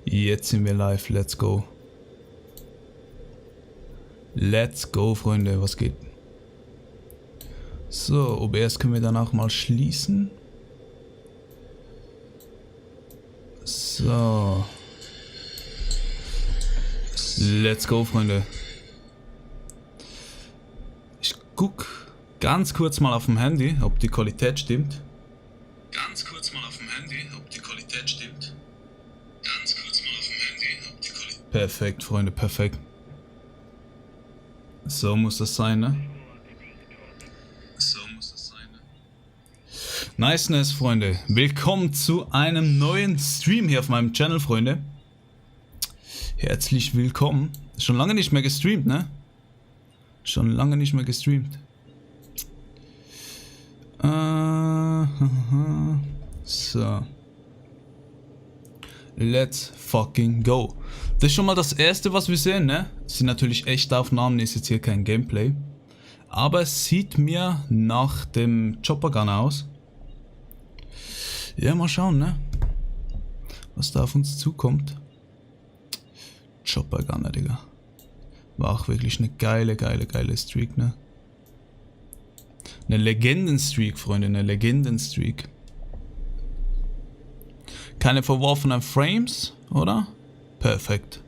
Jetzt sind wir live, let's go. Let's go, Freunde, was geht? So, OBS können wir danach mal schließen. So. Let's go, Freunde. Ich guck ganz kurz mal auf dem Handy, ob die Qualität stimmt. Perfekt, Freunde, perfekt. So muss das sein, ne? Niceness, Freunde. Willkommen zu einem neuen Stream hier auf meinem Channel, Freunde. Herzlich willkommen. Schon lange nicht mehr gestreamt, ne? Schon lange nicht mehr gestreamt. So. Let's fucking go. Das ist schon mal das erste, was wir sehen, ne? Das sind natürlich echte Aufnahmen, ist jetzt hier kein Gameplay. Aber es sieht mir nach dem Chopper Gun aus. Ja, mal schauen, ne? Was da auf uns zukommt. Chopper Gunner, Digga. War auch wirklich eine geile Streak, ne? Eine Legendenstreak, Freunde, eine Legendenstreak. Keine verworfenen Frames, oder? Perfekt.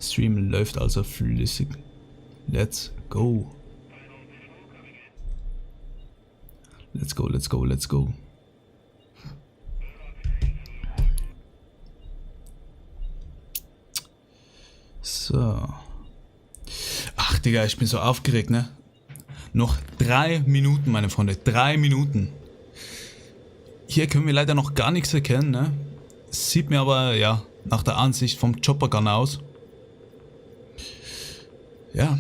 Stream läuft also flüssig. Let's go. Let's go, let's go, let's go. So. Ach, Digga, ich bin so aufgeregt, ne? Noch 3 Minuten, meine Freunde. 3 Minuten. Hier können wir leider noch gar nichts erkennen, ne? Sieht mir aber, ja, nach der Ansicht vom Chopper Gun aus. Ja,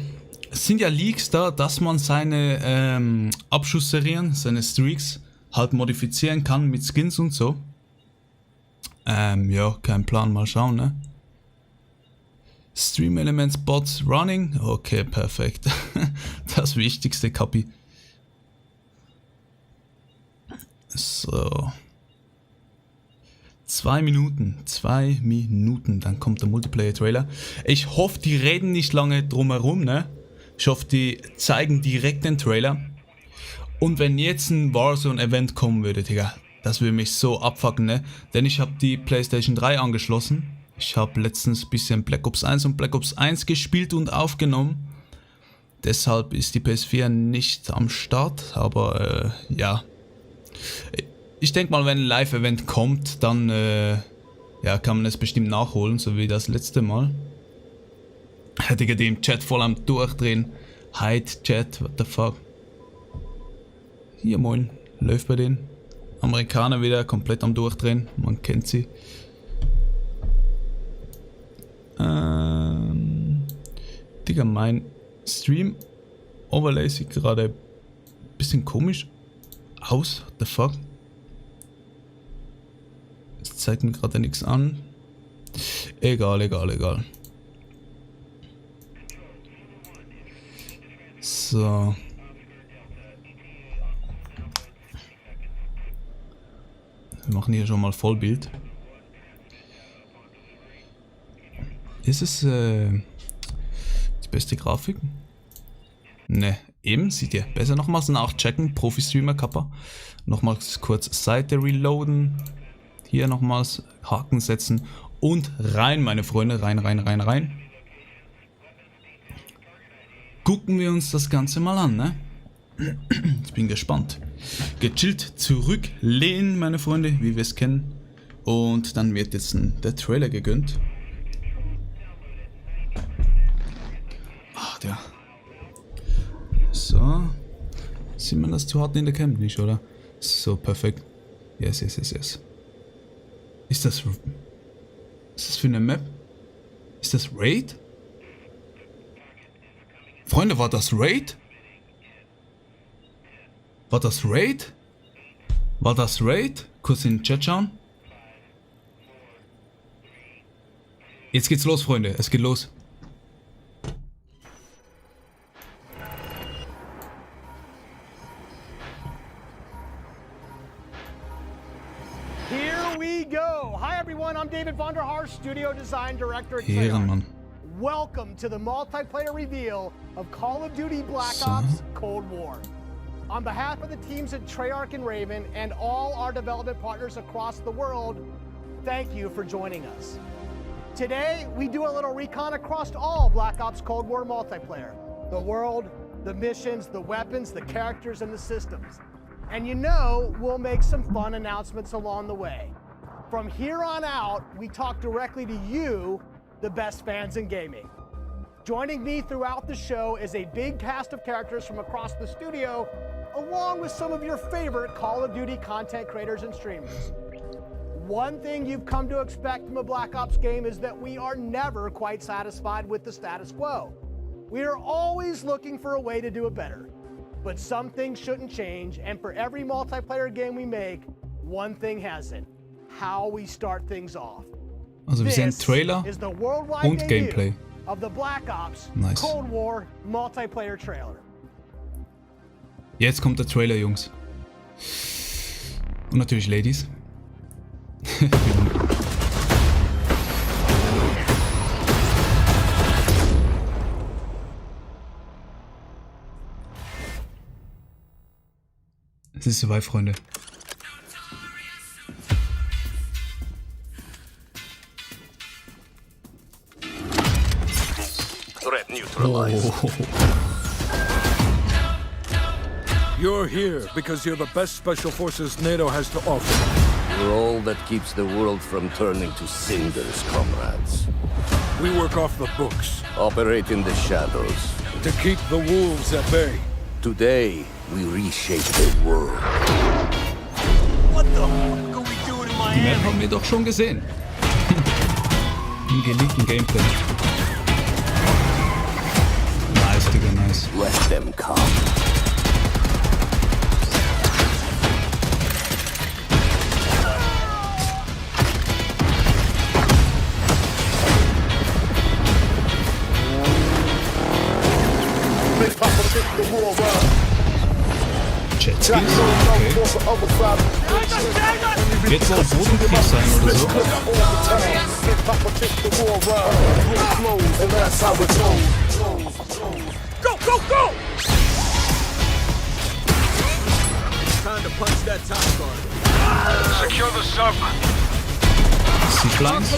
es sind ja Leaks da, dass man seine Abschussserien, seine Streaks halt modifizieren kann mit Skins und so. Ja, kein Plan, mal schauen, ne? Stream Elements Bots running. Okay, perfekt. Das Wichtigste, Kapi. So. 2 Minuten, dann kommt der Multiplayer-Trailer. Ich hoffe, die reden nicht lange drumherum, ne? Ich hoffe, die zeigen direkt den Trailer. Und wenn jetzt ein Warzone-Event kommen würde, Digga, das würde mich so abfucken, ne? Denn ich habe die PlayStation 3 angeschlossen. Ich habe letztens ein bisschen Black Ops 1 und Black Ops 1 gespielt und aufgenommen. Deshalb ist die PS4 nicht am Start, aber ja. Ich denke mal, wenn ein Live-Event kommt, dann ja, kann man es bestimmt nachholen, so wie das letzte Mal. Digga, die im Chat voll am Durchdrehen. Hide Chat, what the fuck. Hier, moin, läuft bei denen. Amerikaner wieder komplett am Durchdrehen, man kennt sie. Digga, mein Stream-Overlay sieht gerade ein bisschen komisch aus, what the fuck. Das zeigt mir gerade nichts an. Egal. So. Wir machen hier schon mal Vollbild. Ist es die beste Grafik? Ne, eben, seht ihr. Besser nochmals nachchecken. Profi-Streamer, Kappa. Nochmals kurz Seite reloaden. Hier nochmals Haken setzen. Und rein, meine Freunde. Rein. Gucken wir uns das Ganze mal an, ne? Ich bin gespannt. Gechillt zurücklehnen, meine Freunde, wie wir es kennen. Und dann wird jetzt der Trailer gegönnt. Ach, der. So. Sieht man das zu hart in der Cam nicht, oder? So, perfekt. Yes. Ist das für eine Map? Ist das Raid? Freunde, war das Raid? War das Raid? Kurz in den Chat schauen. Jetzt geht's los, Freunde. Es geht los. Here Here we go. Hi everyone, I'm David Vonderhaar, Studio Design Director at Ehrenmann. Takeoff. Welcome to the multiplayer reveal of Call of Duty Black Ops Cold War. On behalf of the teams at Treyarch and Raven and all our development partners across the world, thank you for joining us. Today, we do a little recon across all Black Ops Cold War multiplayer. The world, the missions, the weapons, the characters, and the systems. And you know, we'll make some fun announcements along the way. From here on out, we talk directly to you, the best fans in gaming. Joining me throughout the show is a big cast of characters from across the studio, along with some of your favorite Call of Duty content creators and streamers. One thing you've come to expect from a Black Ops game is that we are never quite satisfied with the status quo. We are always looking for a way to do it better. But some things shouldn't change, and for every multiplayer game we make, one thing hasn't: how we start things off. Also wir sehen Trailer is the worldwide und Gameplay. Of the Black Ops Nice. Cold War multiplayer trailer. Jetzt kommt der Trailer, Jungs. Und natürlich Ladies. Es ist soweit, Freunde. Threat neutralized. You're here because you're the best special forces NATO has to offer. You're all that keeps the world from turning to cinders, comrades. We work off the books Operate in the shadows. to keep the wolves at bay. Today, we reshape the world. What the fuck are we doing in Die Miami? Map haben wir doch schon gesehen. Im geleakten Gameplay. Nice, Digga, nice. Let them come. Jetskis? Okay. Wird wohl Bodenkrieg sein oder so? Go, go, go! Time to punch that top guard. Secure the sub. Seaplines?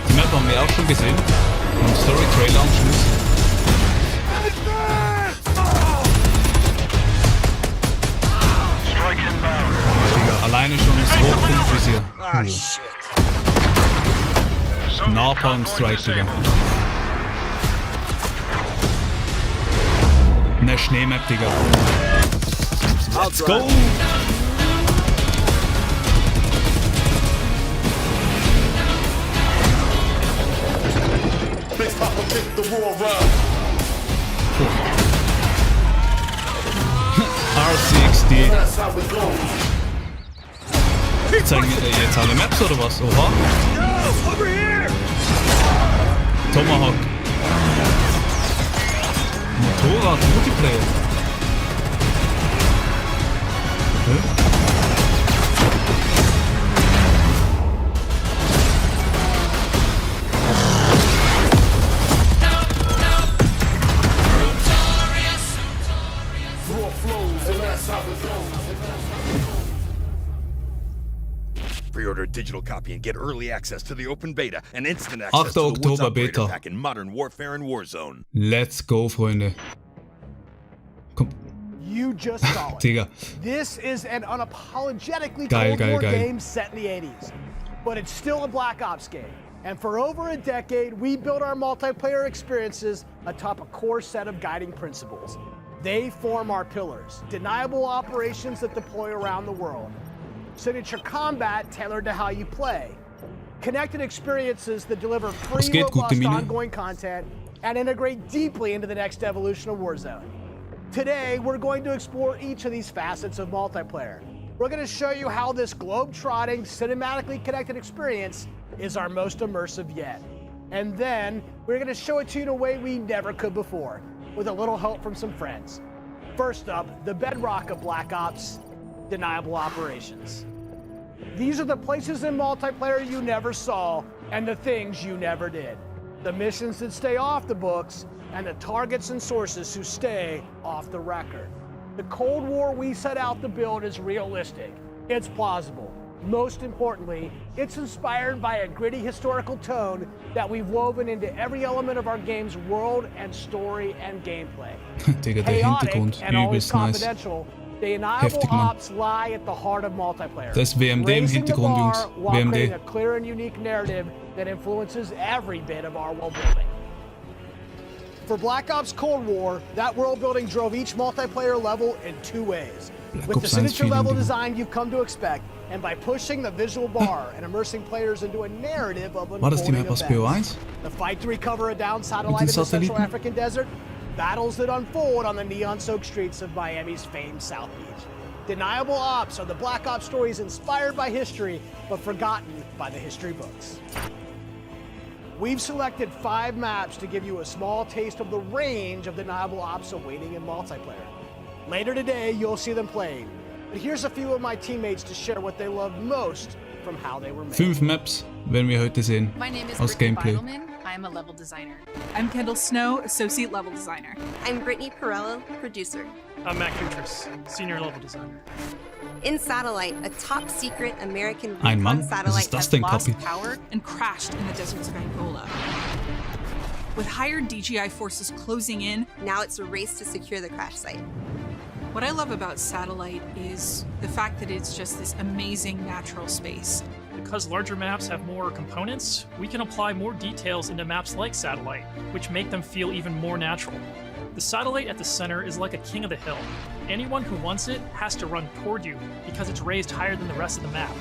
Die Map haben wir auch schon gesehen. Im Story-Trailer am Schluss. Strike inbound. Digga, alleine schon das Hochpunkt-Visier. Napalm-Strike, Digga. Ne Schneemap, Digga. Let's go! R60. Zeigen wir jetzt alle Maps oder was? Oha. Tomahawk. Motorrad, Multiplayer. Okay. Pre-order a digital copy and get early access to the open beta and instant access 8. to the Woods Oktober Operator Beta. Pack in Modern Warfare and Warzone. Let's go, Freunde. Komm, You just saw it. Digga. This is an unapologetically Geil, Cold geil, War geil. game set in the 80s. But it's still a Black Ops game. And for over a decade, we built our multiplayer experiences atop a core set of guiding principles. They form our pillars: deniable operations that deploy around the world, signature combat tailored to how you play, connected experiences that deliver free, geht, gute robust, Mine? ongoing content, and integrate deeply into the next evolution of Warzone. Today, we're going to explore each of these facets of multiplayer. we're going to show you how this globe-trotting, cinematically connected experience is our most immersive yet. And then we're going to show it to you in a way we never could before, with a little help from some friends. First up, the bedrock of Black Ops, deniable operations. These are the places in multiplayer you never saw and the things you never did. The missions that stay off the books and the targets and sources who stay off the record. The Cold War we set out to build is realistic. It's plausible. Most importantly, it's inspired by a gritty historical tone that we've woven into every element of our game's world and story and gameplay. Digga, der Hintergrund, and always übelst nice. confidential, the deniable Heftig, Mann. ops lie at the heart of multiplayer. Das ist WMD im Raising the Hintergrund, bar Jungs. while WMD. creating a clear and unique narrative that influences every bit of our world building. For Black Ops Cold War, that world building drove each multiplayer level in two ways. Black With the Ops 1 signature feeling, level Digga. design you've come to expect, and by pushing the visual bar and immersing players into a narrative of War das die unfolding Map aus events. BO1? The fight to recover a downed satellite in the Satelliten? Central African desert, battles that unfold on the neon-soaked streets of Miami's famed South Beach. Deniable Ops are the Black Ops stories inspired by history, but forgotten by the history books. We've selected 5 maps to give you a small taste of the range of Deniable Ops awaiting in multiplayer. Later today, you'll see them playing. But here's a few of my teammates to share what they loved most from how they were made. 5 Maps werden wir heute sehen. My name is Aus Brittany Gameplay. Beidelman. I'm a level designer. I'm Kendall Snow, Associate Level Designer. I'm Brittany Perello, producer. I'm Matt Kutris, senior level designer. In Satellite, a top-secret American Ein Mann? recon Was satellite ist das has denn, lost Kapi? Power and crashed in the deserts of Angola. With hired DJI forces closing in, Now it's a race to secure the crash site. what I love about Satellite is the fact that it's just this amazing natural space. Because larger maps have more components, we can apply more details into maps like Satellite, which make them feel even more natural. The satellite at the center is like a king of the hill. Anyone who wants it has to run toward you because it's raised higher than the rest of the map.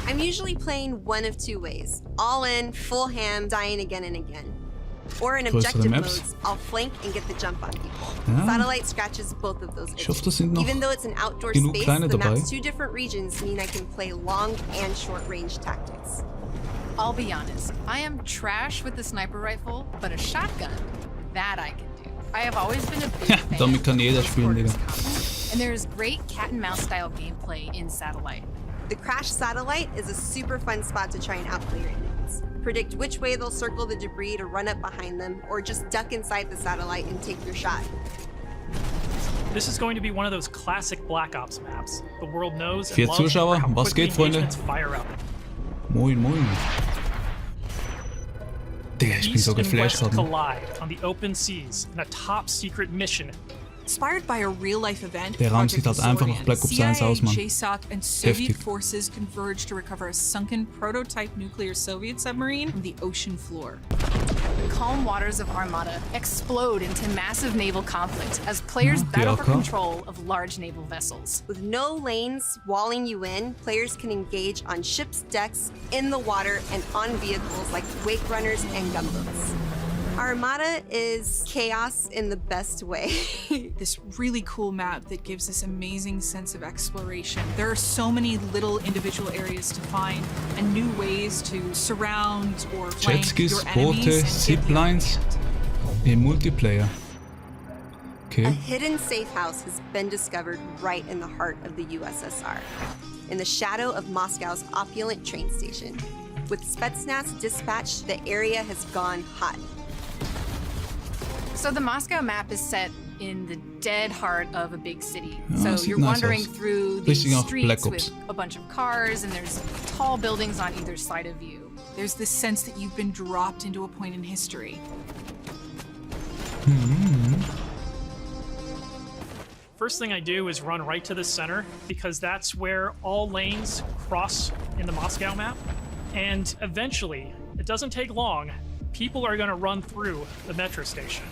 I'm usually playing one of two ways. All in, full ham, dying again and again. Or in Größere objective Maps. modes, I'll flank and get the jump on people. Ja. Satellite scratches both of those Ich hoffe, das itches. sind noch Even though it's an outdoor genug space, kleine the dabei. map's 2 different regions mean I can play long and short range tactics. I'll be honest, I am trash with the sniper rifle, but a shotgun, that I can do. I have always been a big Ja, fan damit kann of jeder spielen, Escort's Digga. combat, and there is great cat and mouse style gameplay in Satellite. The Crash Satellite is a super fun spot to try and outplay your enemies. Predict which way they'll circle the debris to run up behind them, or just duck inside the satellite and take your shot. This is going to be one of those classic Black Ops maps. The world knows and 4 loves Zuschauer, how was quickly geht, Freunde? engagements fire up. Moin, moin. Digga, ich bin East so and geflasht West gerade. collide on the open seas in a top secret mission. Inspired by a real-life event, Der Raum Project sieht halt einfach nach Azorian, Black Ops 1 CIA, aus, Mann. JSOC, and Soviet Heftig. forces converged to recover a sunken prototype nuclear Soviet submarine from the ocean floor. The calm waters of Armada explode into massive naval conflict as players battle for okay. control of large naval vessels. With no lanes walling you in, players can engage on ships' decks, in the water, and on vehicles like wake runners and gunboats. Armada is chaos in the best way. This really cool map that gives this amazing sense of exploration. There are so many little individual areas to find and new ways to surround or flank Jetskis, your enemies Boote, and get the upper Ziplines. hand. Im Multiplayer. A Okay. hidden safe house has been discovered right in the heart of the USSR, in the shadow of Moscow's opulent train station. With Spetsnaz dispatched, the area has gone hot. So the Moscow map is set in the dead heart of a big city. Ja, So sieht you're nice wandering aus. through Richtig these nach Black streets Ops. with a bunch of cars, and there's tall buildings on either side of you. There's this sense that you've been dropped into a point in history. First thing I do is run right to the center because that's where all lanes cross in the Moscow map. And eventually, it doesn't take long, people are gonna run through the metro station.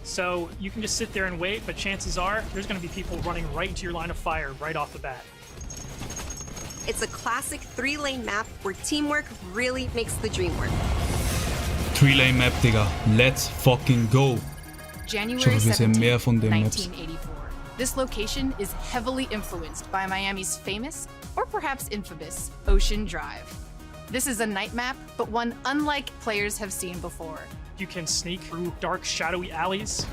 So you can just sit there and wait, but chances are there's gonna be people running right into your line of fire right off the bat. It's a classic 3-lane map where teamwork really makes the dream work. 3-Lane Map, Digga. Let's fucking go. January Ich hoffe, wir sehen 17, mehr von den Maps. 1984. This location is heavily influenced by Miami's famous, or perhaps infamous, Ocean Drive. This is a night map, but one unlike players have seen before. You can sneak through dark, shadowy alleys,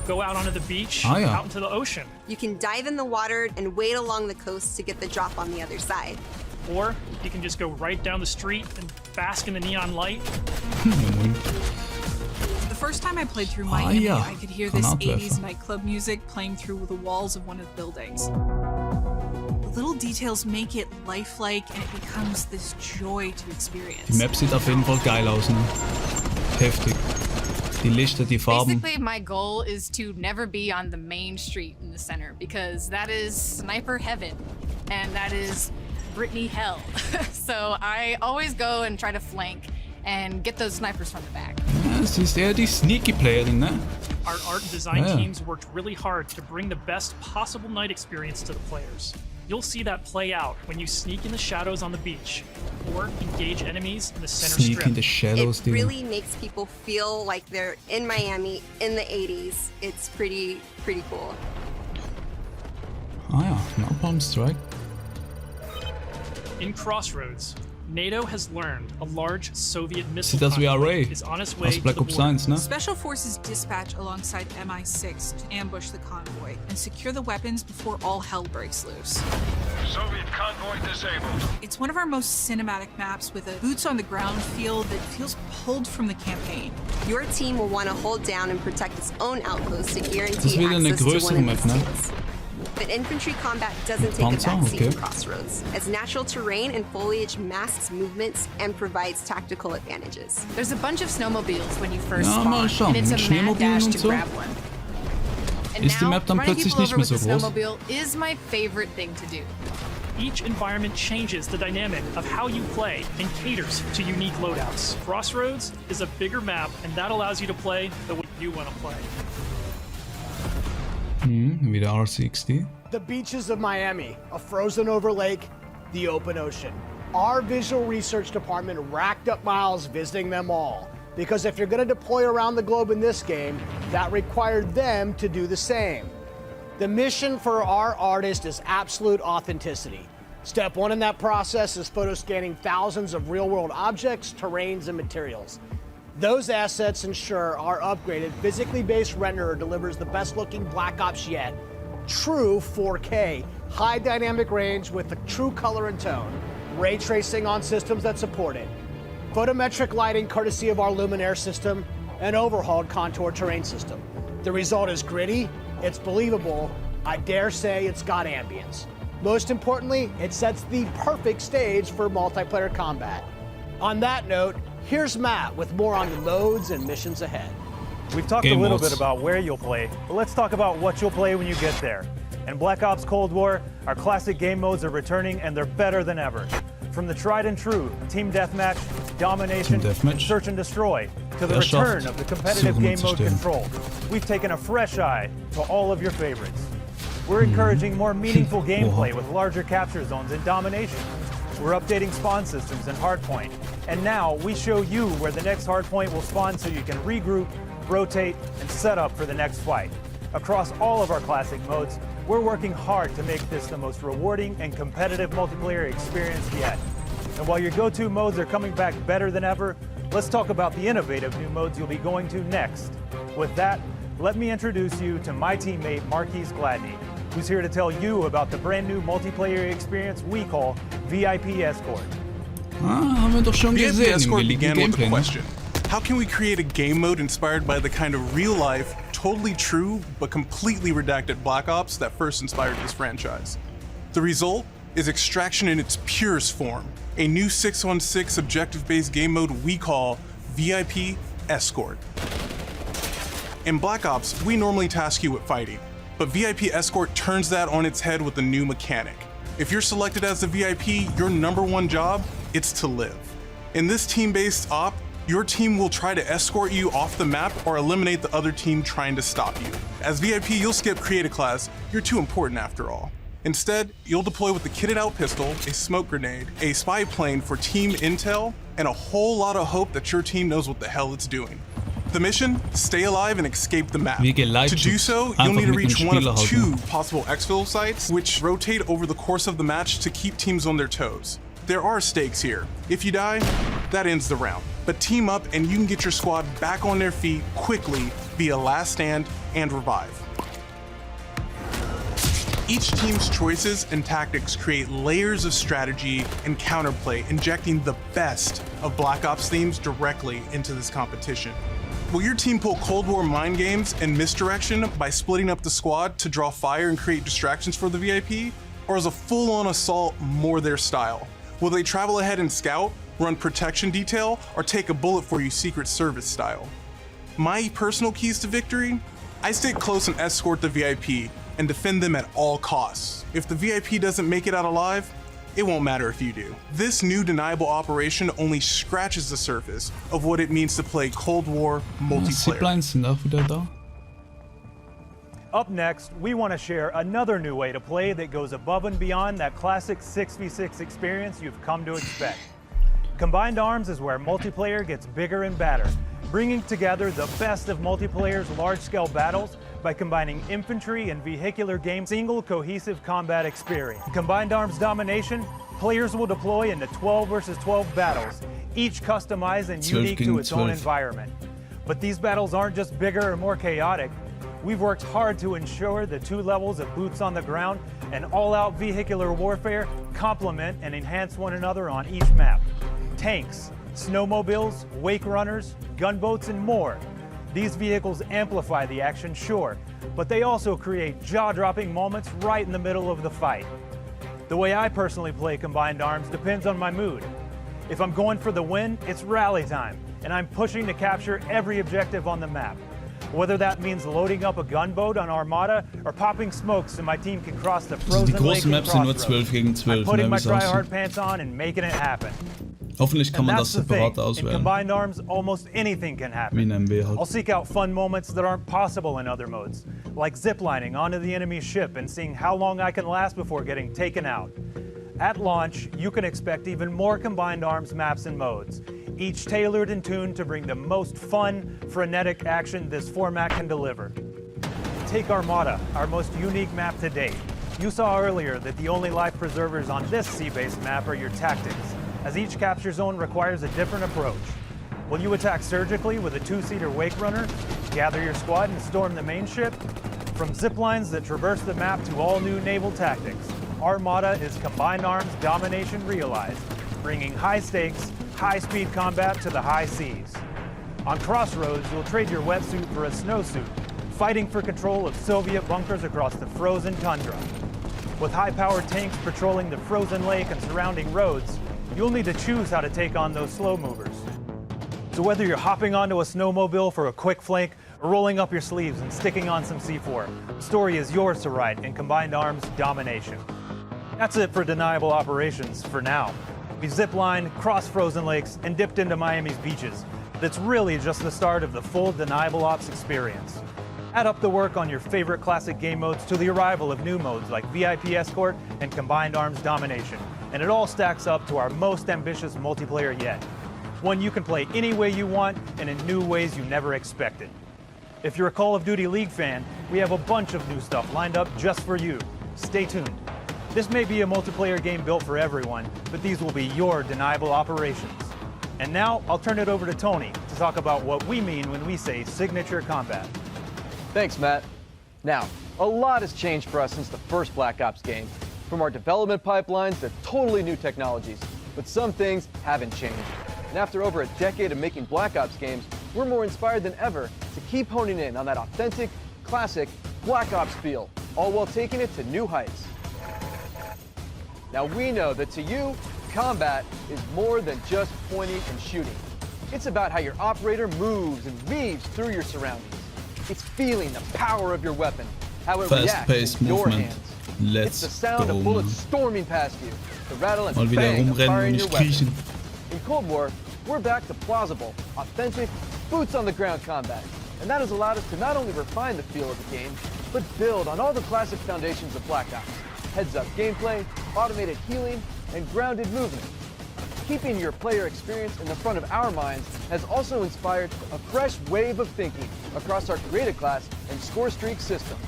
go out onto the beach, Ah, ja. out into the ocean. You can dive in the water and wade along the coast to get the drop on the other side. Or you can just go right down the street and bask in the neon light. The first time I played through Miami, ja. I could hear Kan this uitleggen. 80s nightclub music playing through the walls of one of the buildings. The little details make it lifelike and it becomes this joy to experience. Die Map sieht auf jeden Fall geil aus, ne? Heftig. Die Lichter, die Farben. Basically, my goal is to never be on the main street in the center because that is sniper heaven and that is Brittany hell. So I always go and try to flank and get those snipers from the back. Ja, sie ist eher die Sneaky Playerin, ne? Our art and design Yeah. teams worked really hard to bring the best possible night experience to the players. You'll see that play out when you sneak in the shadows on the beach or engage enemies in the center Sneak in the strip. shadows, It dude. really makes people feel like they're in Miami in the 80s. It's pretty cool. Ah ja, Napalm Strike. In Crossroads, NATO has learned a large Soviet missile Sieht aus wie convoy Array is on its way aus to Black the Ops border. 1, ne? Special Forces dispatch alongside MI6 to ambush the convoy and secure the weapons before all hell breaks loose. Soviet convoy disabled. It's one of our most cinematic maps with a boots-on-the-ground feel that feels pulled from the campaign. Your team will want to hold down and protect its own outposts to Das guarantee ist wieder eine access to größere one Map, of ne? these fields. But infantry combat doesn't take a Panzer, backseat okay. in Crossroads, as natural terrain and foliage masks movements and provides tactical advantages. There's a bunch of snowmobiles when you first Ja, mal spawn, schauen, and it's mit a mad Schneemobilen dash und to so. grab one. And Ist die now, Map dann running plötzlich people nicht over mehr with so the groß? snowmobile is my favorite thing to do. Each environment changes the dynamic of how you play and caters to unique loadouts. Crossroads is a bigger map, and that allows you to play the way you want to play. Wieder R60. The beaches of Miami, a frozen over lake, the open ocean. Our visual research department racked up miles visiting them all. Because if you're going to deploy around the globe in this game, that required them to do the same. The mission for our artist is absolute authenticity. Step one in that process is photo scanning thousands of real-world objects, terrains, and materials. Those assets ensure our upgraded, physically based renderer delivers the best-looking Black Ops yet. True 4K, high dynamic range with the true color and tone. Ray tracing on systems that support it. Photometric lighting courtesy of our Luminaire system, and overhauled contour terrain system. The result is gritty, it's believable, I dare say it's got ambience. Most importantly, it sets the perfect stage for multiplayer combat. On that note, here's Matt with more on the modes and missions ahead. We've talked Game a little modes. bit about where you'll play, but let's talk about what you'll play when you get there. In Black Ops Cold War, our classic game modes are returning and they're better than ever. From the tried and true Team Deathmatch, Domination, Team Deathmatch. and Search and Destroy, to the Herrschaft, return of the competitive Suchen und game mode Zerstören. Control, we've taken a fresh eye to all of your favorites. We're encouraging more meaningful gameplay with larger capture zones and Domination. We're updating spawn systems in Hardpoint. And now we show you where the next Hardpoint will spawn so you can regroup, rotate, and set up for the next fight. Across all of our classic modes, we're working hard to make this the most rewarding and competitive multiplayer experience yet. And while your go-to modes are coming back better than ever, let's talk about the innovative new modes you'll be going to next. With that, let me introduce you to my teammate Marquise Gladney, who's here to tell you about the brand new multiplayer experience we call VIP Escort. Ah, haben wir doch schon VIP gesehen im Escort billigen began with Gameplay, a ne? question. How can we create a game mode inspired by the kind of real-life, totally true, but completely redacted Black Ops that first inspired this franchise? The result is Extraction in its purest form, a new 6-on-6 objective-based game mode we call VIP Escort. In Black Ops, we normally task you with fighting, but VIP Escort turns that on its head with a new mechanic. If you're selected as the VIP, your #1 job, it's to live. In this team-based op, your team will try to escort you off the map or eliminate the other team trying to stop you. As VIP, you'll skip Create a Class, you're too important after all. Instead, you'll deploy with a kitted out pistol, a smoke grenade, a spy plane for team intel, and a whole lot of hope that your team knows what the hell it's doing. The mission? Stay alive and escape the map. Wie To geleitet. do so, you'll Einfach need to mit dem reach one Spieler of halt, ne? 2 possible exfil sites, which rotate over the course of the match to keep teams on their toes. There are stakes here. If you die, that ends the round. But team up and you can get your squad back on their feet quickly via last stand and revive. Each team's choices and tactics create layers of strategy and counterplay, injecting the best of Black Ops themes directly into this competition. Will your team pull Cold War mind games and misdirection by splitting up the squad to draw fire and create distractions for the VIP? Or is a full-on assault more their style? Will they travel ahead and scout, run protection detail, or take a bullet for you Secret Service style? My personal keys to victory? I stay close and escort the VIP and defend them at all costs. If the VIP doesn't make it out alive, it won't matter if you do. This new deniable operation only scratches the surface of what it means to play Cold War multiplayer. Ziplines sind auch wieder da. Up next, we want to share another new way to play that goes above and beyond that classic 6v6 experience you've come to expect. Combined Arms is where multiplayer gets bigger and badder, bringing together the best of multiplayer's large-scale battles by combining infantry and vehicular game single cohesive combat experience. Combined Arms Domination, players will deploy into 12 versus 12 battles, each customized and 12 unique to gegen its own 12. environment. But these battles aren't just bigger or more chaotic. We've worked hard to ensure the 2 levels of boots on the ground and all-out vehicular warfare complement and enhance one another on each map. Tanks, snowmobiles, wake runners, gunboats, and more. These vehicles amplify the action, sure, but they also create jaw-dropping moments right in the middle of the fight. The way I personally play Combined Arms depends on my mood. If I'm going for the win, it's rally time, and I'm pushing to capture every objective on the map. Whether that means loading up a gunboat on Armada or popping smokes so my team can cross the Also die frozen lake großen and Maps sind nur crossroads. 12 gegen I'm 12, putting ne, my wie es aussieht. try-hard pants on and making it happen. Hoffentlich kann And man that's das the thing. separat In auswählen. Combined Arms, almost anything can happen. Wie in MW I'll halt. seek out fun moments that aren't possible in other modes, like ziplining onto the enemy ship and seeing how long I can last before getting taken out. At launch, you can expect even more Combined Arms maps and modes, each tailored and tuned to bring the most fun, frenetic action this format can deliver. Take Armada, our most unique map to date. You saw earlier that the only life preservers on this sea-based map are your tactics, as each capture zone requires a different approach. Will you attack surgically with a 2-seater wake runner, gather your squad and storm the main ship? From ziplines that traverse the map to all new naval tactics, Armada is Combined Arms Domination realized, bringing high stakes, high-speed combat to the high seas. On Crossroads, you'll trade your wetsuit for a snowsuit, fighting for control of Soviet bunkers across the frozen tundra. With high-powered tanks patrolling the frozen lake and surrounding roads, you'll need to choose how to take on those slow movers. So whether you're hopping onto a snowmobile for a quick flank or rolling up your sleeves and sticking on some C4, the story is yours to write in Combined Arms Domination. That's it for Deniable Operations for now. We've ziplined, crossed frozen lakes, and dipped into Miami's beaches. That's really just the start of the full Deniable Ops experience. Add up the work on your favorite classic game modes to the arrival of new modes like VIP Escort and Combined Arms Domination, and it all stacks up to our most ambitious multiplayer yet. One you can play any way you want and in new ways you never expected. If you're a Call of Duty League fan, we have a bunch of new stuff lined up just for you. Stay tuned. This may be a multiplayer game built for everyone, but these will be your Deniable Operations. And now, I'll turn it over to Tony to talk about what we mean when we say signature combat. Thanks, Matt. Now, a lot has changed for us since the first Black Ops game, from our development pipelines to totally new technologies, but some things haven't changed. And after over a decade of making Black Ops games, we're more inspired than ever to keep honing in on that authentic, classic Black Ops feel, all while taking it to new heights. Now we know that to you, combat is more than just pointing and shooting. It's about how your operator moves and weaves through your surroundings. It's feeling the power of your weapon, how it reacts in your hands. It's the sound of bullets storming past you, the rattle and bang of firing your weapon. In Cold War, we're back to plausible, authentic, boots-on-the-ground combat, and that has allowed us to not only refine the feel of the game, but build on all the classic foundations of Black Ops. Heads-up gameplay, automated healing, and grounded movement. keeping your player experience in the front of our minds has also inspired a fresh wave of thinking across our creative class and score streak systems,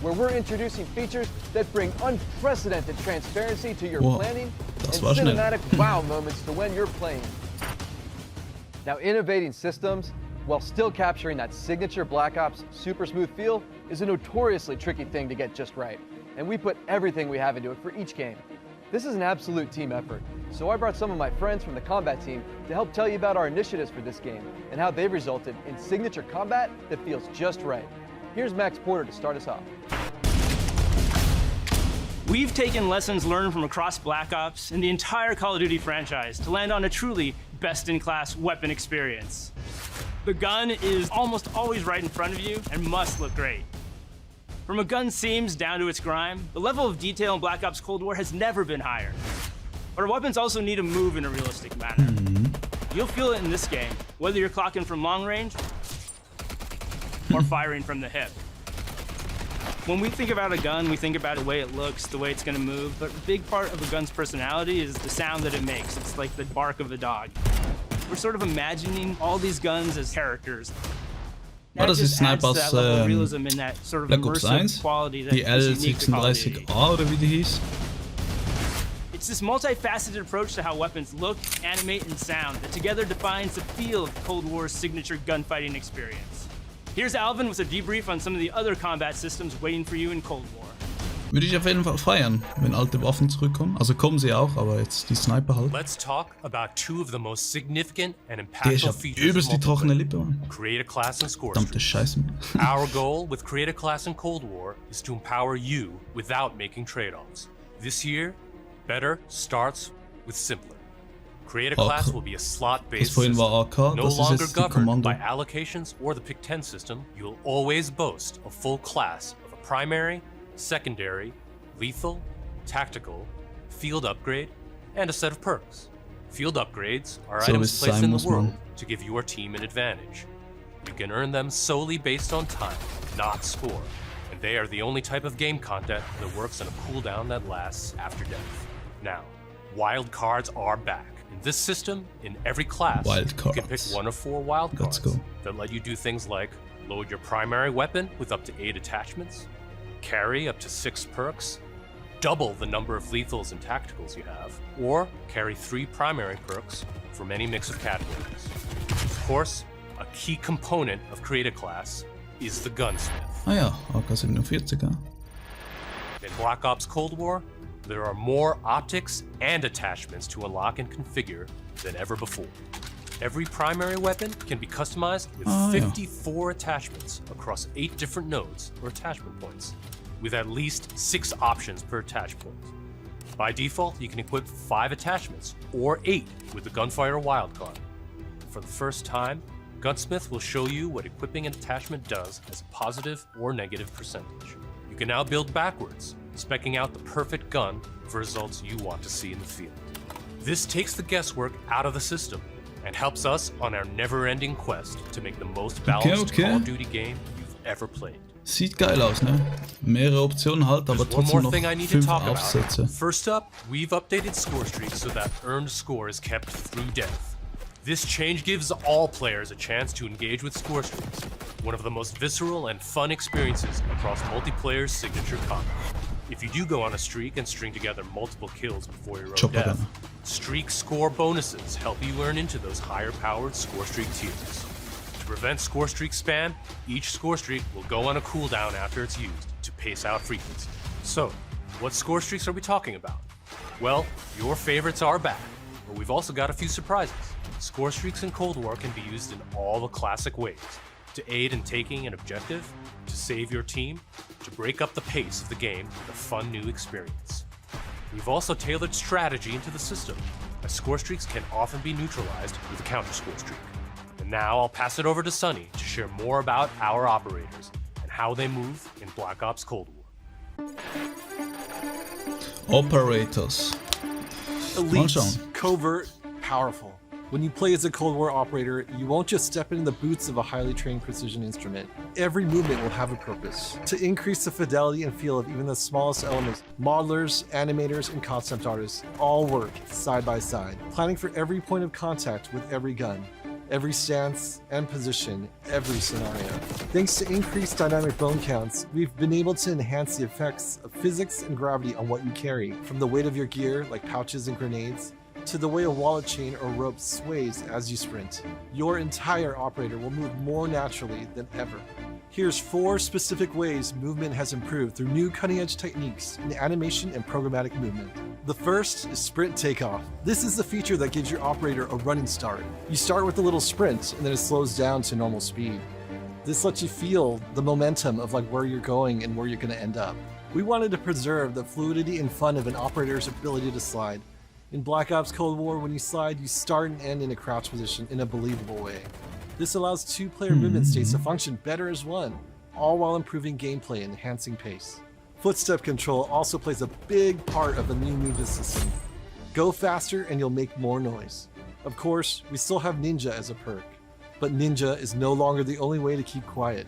where we're introducing features that bring unprecedented transparency to your planning and cinematic wow moments to when you're playing. Now, innovating systems while still capturing that signature Black Ops super smooth feel is a notoriously tricky thing to get just right, and we put everything we have into it for each game. This is an absolute team effort, so I brought some of my friends from the combat team to help tell you about our initiatives for this game and how they've resulted in signature combat that feels just right. Here's Max Porter to start us off. We've taken lessons learned from across Black Ops and the entire Call of Duty franchise to land on a truly best-in-class weapon experience. The gun is almost always right in front of you and must look great. From a gun's seams down to its grime, the level of detail in Black Ops Cold War has never been higher. But our weapons also need to move in a realistic manner. You'll feel it in this game, whether you're clocking from long range or firing from the hip. When we think about a gun, we think about the way it looks, the way it's going to move, but a big part of a gun's personality is the sound that it makes. It's like the bark of a dog. We're sort of imagining all these guns as characters. War das ist Snipers Black Ops 1, die 𝙈𝙤𝙙𝙤𝙬 oder wie die hieß. It's this multifaceted approach to how weapons look, animate, and sound that together defines the feel of Cold War's signature gunfighting experience. Here's Alvin with a debrief on some of the other combat systems waiting for you in Cold War. Würde ich auf jeden Fall feiern, wenn alte Waffen zurückkommen. Also kommen sie auch, aber jetzt die Sniper halt. Let's talk about two of the most significant and impactful features. Übelst die trockene Lippe, Mann. Create a class and score. Verdammte Scheiße. Our goal with Create a Class in Cold War is to empower you without making trade-offs. This year, better starts with simpler. Create a Class will be a slot-based system, no longer governed by allocations or the Pick 10 system. You'll always boast a full class of a primary, secondary, lethal, tactical, field upgrade, and a set of perks. Field upgrades are items placed in the world to give your team an advantage. You can earn them solely based on time, not score, and they are the only type of game content that works on a cooldown that lasts after death. Now, wild cards are back. In this system, in every class, you can pick one of 4 wild cards that let you do things like load your primary weapon with up to 8 attachments, carry up to 6 perks, double the number of lethals and tacticals you have, or carry 3 primary perks from any mix of categories. Of course, a key component of Create a Class is the gunsmith. Ah ja, AK-47er. In Black Ops Cold War, there are more optics and attachments to unlock and configure than ever before. Every primary weapon can be customized with 54 attachments across 8 different nodes or attachment points, with at least 6 options per attach point. By default, you can equip 5 attachments, or 8 with the Gunfighter wildcard. For the first time, Gunsmith will show you what equipping an attachment does as a positive or negative percentage. You can now build backwards, speccing out the perfect gun for results you want to see in the field. This takes the guesswork out of the system and helps us on our never-ending quest to make the most balanced Call of Duty game you've ever played. Sieht geil aus, ne? Mehrere Optionen halt, aber trotzdem noch 5 Aufsätze. First up, we've updated score streaks so that earned score is kept through death. This change gives all players a chance to engage with score streaks, one of the most visceral and fun experiences across multiplayer's signature combat. If you do go on a streak and string together multiple kills before your own death, streak score bonuses help you earn into those higher-powered score streak tiers. To prevent score streak spam, each score streak will go on a cooldown after it's used to pace out frequency. So, what score streaks are we talking about? Well, your favorites are back, but we've also got a few surprises. Score streaks in Cold War can be used in all the classic ways: to aid in taking an objective, to save your team, to break up the pace of the game with a fun new experience. We've also tailored strategy into the system, as score streaks can often be neutralized with a counter score streak. And now I'll pass it over to Sunny to share more about our operators and how they move in Black Ops Cold War. Operators. Elite, covert, powerful. When you play as a Cold War operator, you won't just step into the boots of a highly trained precision instrument. Every movement will have a purpose. To increase the fidelity and feel of even the smallest elements, modelers, animators, and concept artists all work side by side, planning for every point of contact with every gun, every stance and position, every scenario. Thanks to increased dynamic bone counts, we've been able to enhance the effects of physics and gravity on what you carry, from the weight of your gear, like pouches and grenades, to the way a wallet chain or rope sways as you sprint. Your entire operator will move more naturally than ever. Here's 4 specific ways movement has improved through new cutting-edge techniques in animation and programmatic movement. The first is sprint takeoff. This is the feature that gives your operator a running start. You start with a little sprint and then it slows down to normal speed. This lets you feel the momentum of like where you're going and where you're going to end up. We wanted to preserve the fluidity and fun of an operator's ability to slide. In Black Ops Cold War, when you slide, you start and end in a crouch position in a believable way. This allows 2-player movement states to function better as one, all while improving gameplay and enhancing pace. Footstep control also plays a big part of the new movement system. Go faster and you'll make more noise. Of course, we still have Ninja as a perk, but Ninja is no longer the only way to keep quiet.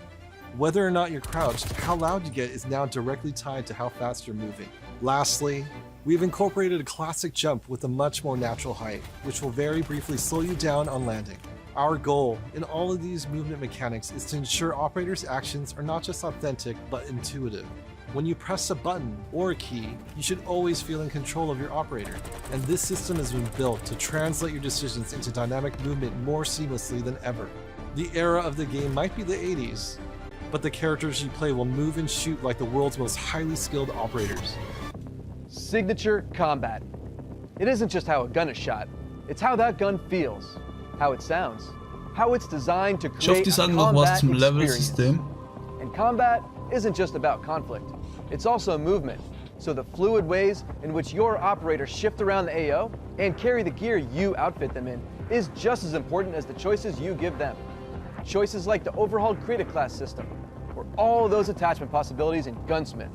Whether or not you're crouched, how loud you get is now directly tied to how fast you're moving. Lastly, we've incorporated a classic jump with a much more natural height, which will very briefly slow you down on landing. Our goal in all of these movement mechanics is to ensure operators' actions are not just authentic, but intuitive. When you press a button or a key, you should always feel in control of your operator, and this system has been built to translate your decisions into dynamic movement more seamlessly than ever. The era of the game might be the 80s, but the characters you play will move and shoot like the world's most highly skilled operators. Signature combat. It isn't just how a gun is shot, it's how that gun feels, how it sounds, how it's designed to create a combat experience. And combat isn't just about conflict, it's also movement. So the fluid ways in which your operators shift around the AO and carry the gear you outfit them in is just as important as the choices you give them. Choices like the overhauled creative class system, or all those attachment possibilities in Gunsmith,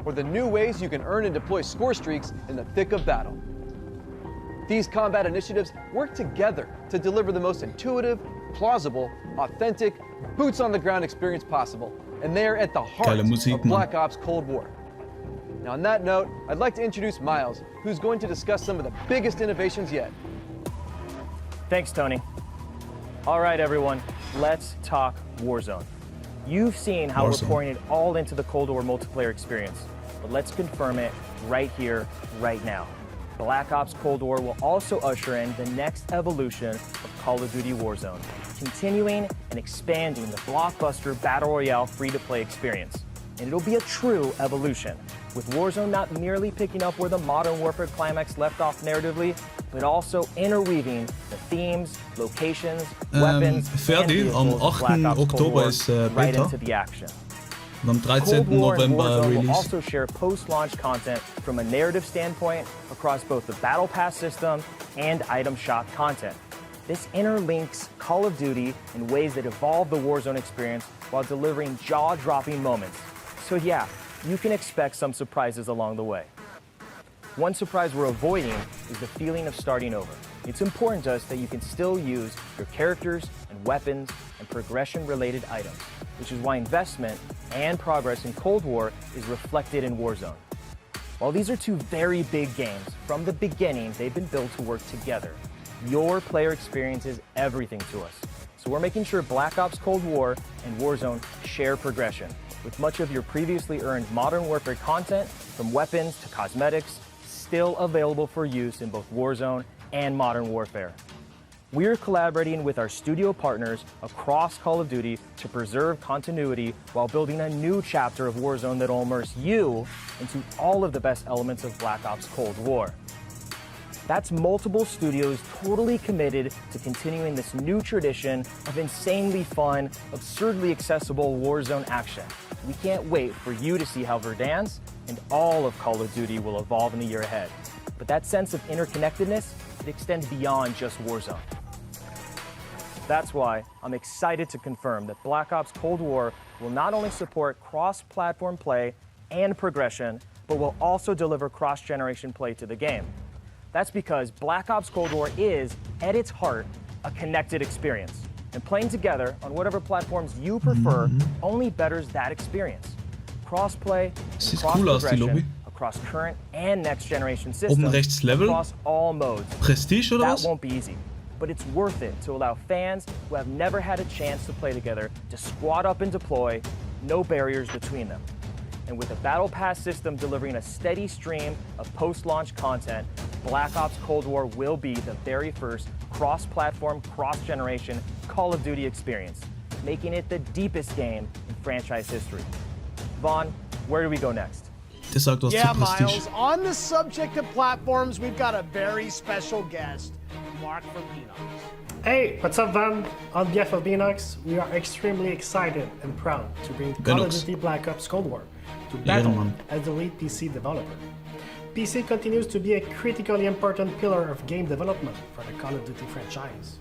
or the new ways you can earn and deploy score streaks in the thick of battle. These combat initiatives work together to deliver the most intuitive, plausible, authentic, boots-on-the-ground experience possible, and they are at the heart of Black Ops Cold War. Now on that note, I'd like to introduce Miles, who's going to discuss some of the biggest innovations yet. Thanks, Tony. All right, everyone, let's talk Warzone. You've seen how we're pouring it all into the Cold War multiplayer experience, but let's confirm it right here, right now. Black Ops Cold War will also usher in the next evolution of Call of Duty Warzone, continuing and expanding the blockbuster Battle Royale free-to-play experience. And it'll be a true evolution, with Warzone not merely picking up where the Modern Warfare climax left off narratively, but also interweaving the themes, locations, weapons, and vehicles of Black Ops Cold War right into the action. Am 13. Cold War and November Warzone will release. also share post-launch content from a narrative standpoint across both the Battle Pass system and item shop content. This interlinks Call of Duty in ways that evolve the Warzone experience while delivering jaw-dropping moments. So yeah, you can expect some surprises along the way. One surprise we're avoiding is the feeling of starting over. It's important to us that you can still use your characters and weapons and progression-related items, which is why investment and progress in Cold War is reflected in Warzone. While these are 2 very big games, from the beginning they've been built to work together. Your player experience is everything to us. So we're making sure Black Ops Cold War and Warzone share progression, with much of your previously earned Modern Warfare content, from weapons to cosmetics, still available for use in both Warzone and Modern Warfare. We're collaborating with our studio partners across Call of Duty to preserve continuity while building a new chapter of Warzone that'll immerse you into all of the best elements of Black Ops Cold War. That's multiple studios totally committed to continuing this new tradition of insanely fun, absurdly accessible Warzone action. We can't wait for you to see how Verdansk and all of Call of Duty will evolve in the year ahead. But that sense of interconnectedness, it extends beyond just Warzone. That's why I'm excited to confirm that Black Ops Cold War will not only support cross-platform play and progression, but will also deliver cross-generation play to the game. That's because Black Ops Cold War is, at its heart, a connected experience. And playing together on whatever platforms you prefer only betters that experience. Crossplay, cross-progression across current and next-generation systems, across all modes. Prestige oder That was? won't be easy, but it's worth it to allow fans who have never had a chance to play together to squad up and deploy, no barriers between them. And with the Battle Pass system delivering a steady stream of post-launch content, Black Ops Cold War will be the very first cross-platform, cross-generation Call of Duty experience, making it the deepest game in franchise history. Vaughn, where do we go next? Yeah, Miles, on the subject of platforms, we've got a very special guest, Mark from Beanox. Hey, what's up, Van? On behalf of Beanox, we are extremely excited and proud to bring Call of Duty Black Ops Cold War to battle as the lead PC developer. PC continues to be a critically important pillar of game development for the Call of Duty franchise.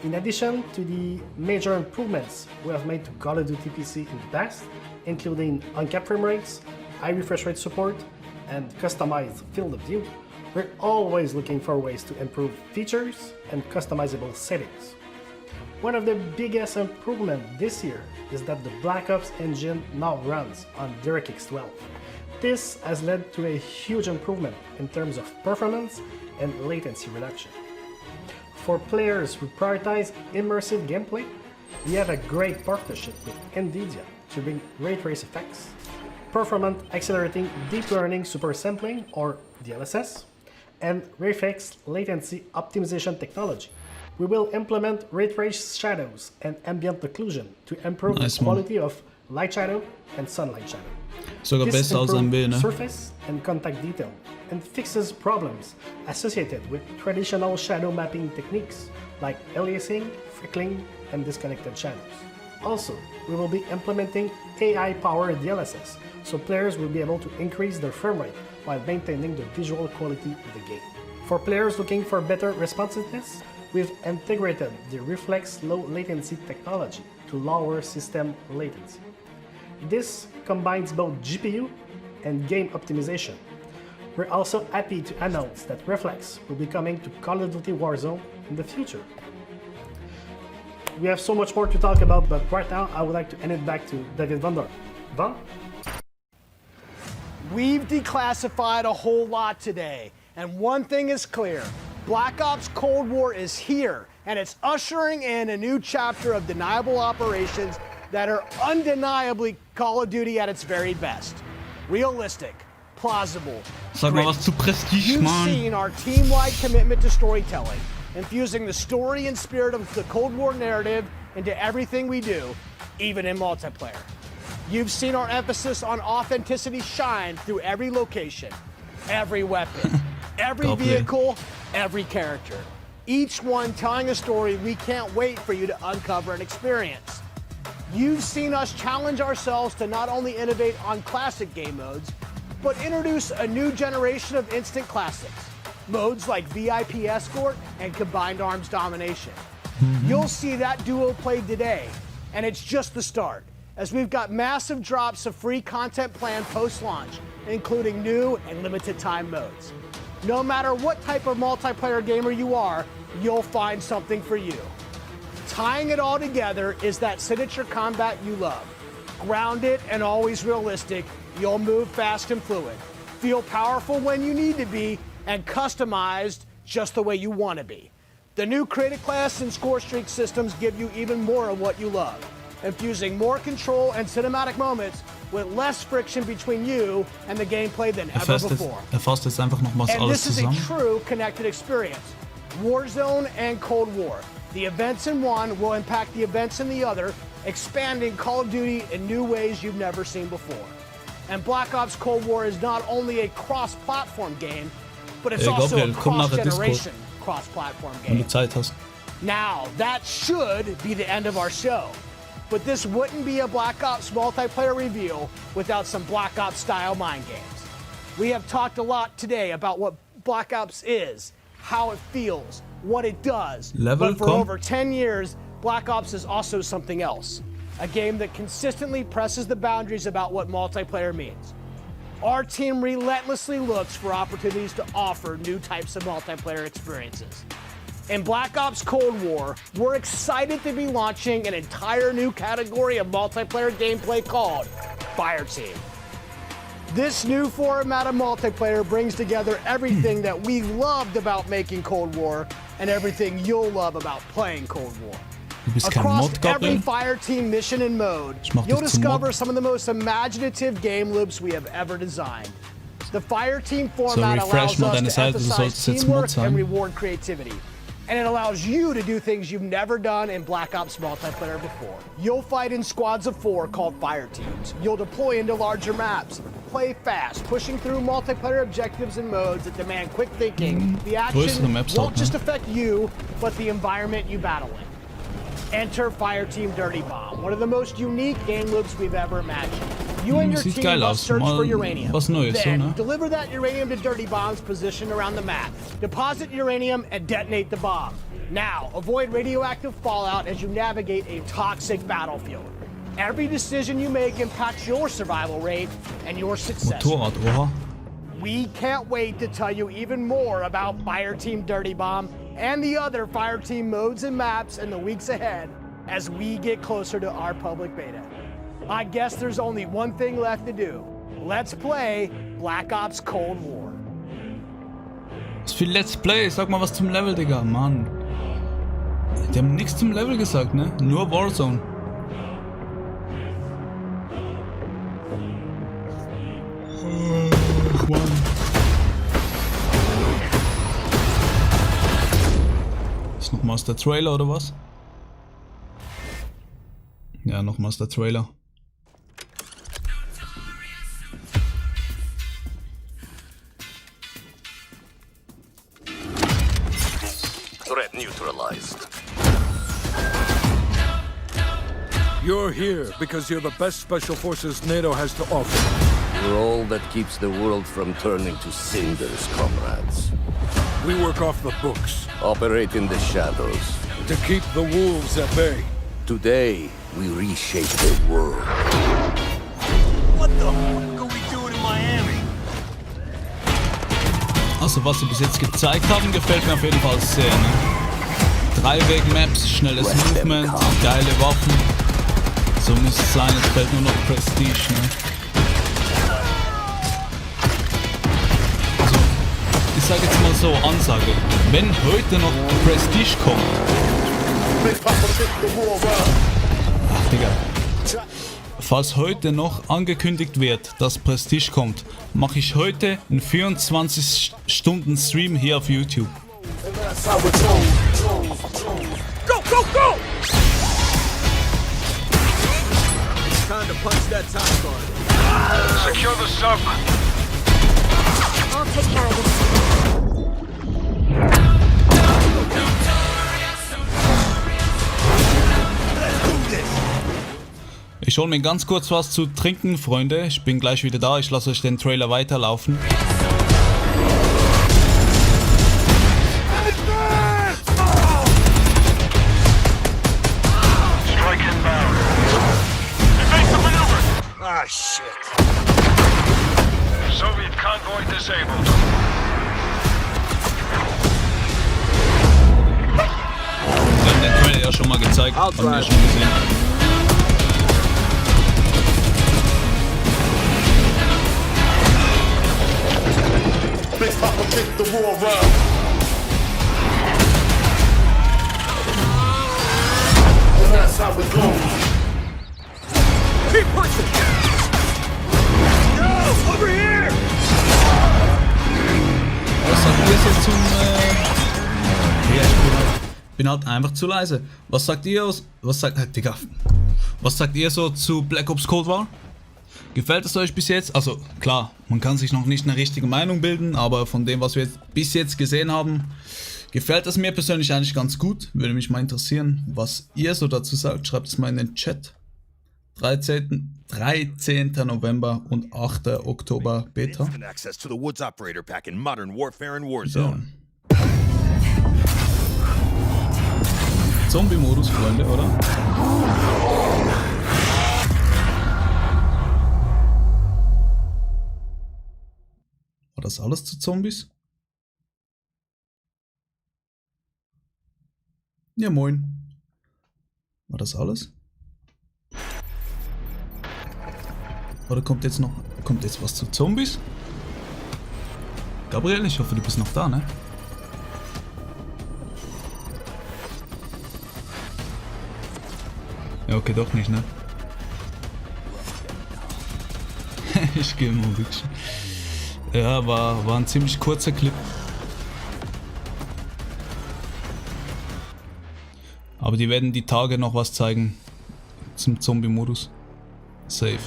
In addition to the major improvements we have made to Call of Duty PC in the past, including uncapped frame rates, high refresh rate support, and customized field of view, we're always looking for ways to improve features and customizable settings. One of the biggest improvements this year is that the Black Ops engine now runs on DirectX 12. This has led to a huge improvement in terms of performance and latency reduction. For players who prioritize immersive gameplay, we have a great partnership with NVIDIA to bring ray trace effects, performant accelerating deep learning super sampling or DLSS, and reflex latency optimization technology. We will implement ray trace shadows and ambient occlusion to improve the quality of light shadow and sunlight shadow. Sogar besser als MB, ne? Surface and contact detail and fixes problems associated with traditional shadow mapping techniques like aliasing, freckling, and disconnected shadows. Also, we will be implementing AI-powered DLSS, so players will be able to increase their frame rate while maintaining the visual quality of the game. For players looking for better responsiveness, we've integrated the Reflex low latency technology to lower system latency. This combines both GPU and game optimization. We're also happy to announce that Reflex will be coming to Call of Duty Warzone in the future. We have so much more to talk about, but right now I would like to hand it back to David Van. Van? We've declassified a whole lot today, and one thing is clear. Black Ops Cold War is here, and it's ushering in a new chapter of deniable operations that are undeniably Call of Duty at its very best. Realistic, plausible, Sag mal was zu Prestige, You've Mann. seen our team-wide commitment to storytelling, infusing the story and spirit of the Cold War narrative into everything we do, even in multiplayer. You've seen our emphasis on authenticity shine through every location, every weapon, every vehicle, every character. Each one telling a story we can't wait for you to uncover and experience. You've seen us challenge ourselves to not only innovate on classic game modes, but introduce a new generation of instant classics. Modes like VIP Escort and Combined Arms Domination. You'll see that duo played today, and it's just the start, as we've got massive drops of free content planned post-launch, including new and limited time modes. No matter what type of multiplayer gamer you are, you'll find something for you. Tying it all together is that signature combat you love. Grounded and always realistic, you'll move fast and fluid, feel powerful when you need to be, and customized just the way you want to be. The new Creative Class and Score Streak systems give you even more of what you love, infusing more control and cinematic moments with less friction between you and the gameplay than ever before. Fasst jetzt einfach nochmals And alles this is a zusammen. true connected experience. Warzone and Cold War. The events in one will impact the events in the other, expanding Call of Duty in new ways you've never seen before. And Black Ops Cold War is not only a cross-platform game, but it's also a cross-generation cross-platform Wenn game. du Zeit hast. Now, that should be the end of our show. But this wouldn't be a Black Ops multiplayer reveal without some Black Ops style mind games. We have talked a lot today about what Black Ops is, how it feels, what it does. But for over 10 years, Black Ops is also something else. A game that consistently presses the boundaries about what multiplayer means. Our team relentlessly looks for opportunities to offer new types of multiplayer experiences. In Black Ops Cold War, we're excited to be launching an entire new category of multiplayer gameplay called Fireteam. This new format of multiplayer brings together everything that we loved about making Cold War and everything you'll love about playing Cold War. Across every Fireteam mission and mode, you'll discover some of the most imaginative game loops we have ever designed. The Fireteam format allows us to emphasize teamwork and reward creativity. And it allows you to do things you've never done in Black Ops multiplayer before. You'll fight in squads of 4 called fire teams. You'll deploy into larger maps, play fast, pushing through multiplayer objectives and modes that demand quick thinking. The action won't just affect you, but the environment you battle in. Enter Fireteam Dirty Bomb, one of the most unique game loops we've ever imagined. You and your team must search for uranium. Then deliver that uranium to Dirty Bomb's position around the map. Deposit uranium and detonate the bomb. Now, avoid radioactive fallout as you navigate a toxic battlefield. Every decision you make impacts your survival rate and your success. We can't wait to tell you even more about Fireteam Dirty Bomb and the other Fireteam modes and maps in the weeks ahead as we get closer to our public beta. I guess there's only one thing left to do. Let's play Black Ops Cold War. Was für Let's Play? Sag mal was zum Level, Digga. Mann. Die haben nichts zum Level gesagt, ne? Nur Warzone. Ist nochmals der Trailer oder was? Ja, nochmals der Trailer. Threat neutralized. You're here because you're the best special forces NATO has to offer. We're all that keeps the world from turning to cinders, comrades. We work off the books. Operate in the shadows. To keep the wolves at bay. Today, we reshape the world. What the fuck are we doing in Miami? Also was sie bis jetzt gezeigt haben, gefällt mir auf jeden Fall sehr. Ne? 3-Weg-Maps, schnelles Movement, geile Waffen. So muss es sein, es fällt nur noch Prestige. Ne? Also, ich sage jetzt mal so, Ansage, wenn heute noch Prestige kommt. Ach Digga. Falls heute noch angekündigt wird, dass Prestige kommt, mache ich heute einen 24-Stunden-Stream hier auf YouTube. Go, go, go! It's time to punch that top guard. Secure the sub. I'll take care of this. Ich hole mir ganz kurz was zu trinken, Freunde. Ich bin gleich wieder da. Ich lasse euch den Trailer weiterlaufen. Ah, shit. Soviet convoy disabled. Wir haben den Trailer ja schon mal gezeigt. Haben wir schon gesehen. Big Papa kick the war around. And that's how we go. Keep pushing. Yo, over here. Was sagt ihr so zum ja, ich bin halt einfach zu leise. Was sagt ihr Digga. Was sagt ihr so zu Black Ops Cold War? Gefällt es euch bis jetzt? Also klar, man kann sich noch nicht eine richtige Meinung bilden, aber von dem, was wir bis jetzt gesehen haben, gefällt es mir persönlich eigentlich ganz gut. Würde mich mal interessieren, was ihr so dazu sagt. Schreibt es mal in den Chat. 13. November und 8. Oktober Beta. Ja. Zombie-Modus, Freunde, oder? das alles zu Zombies? Ja, moin. War das alles? Oder kommt jetzt was zu Zombies? Gabriel, ich hoffe, du bist noch da, ne? Ja, okay, doch nicht, ne? Ich gehe mal wirklich. Ja, war ein ziemlich kurzer Clip. Aber die werden die Tage noch was zeigen zum Zombie-Modus. Safe.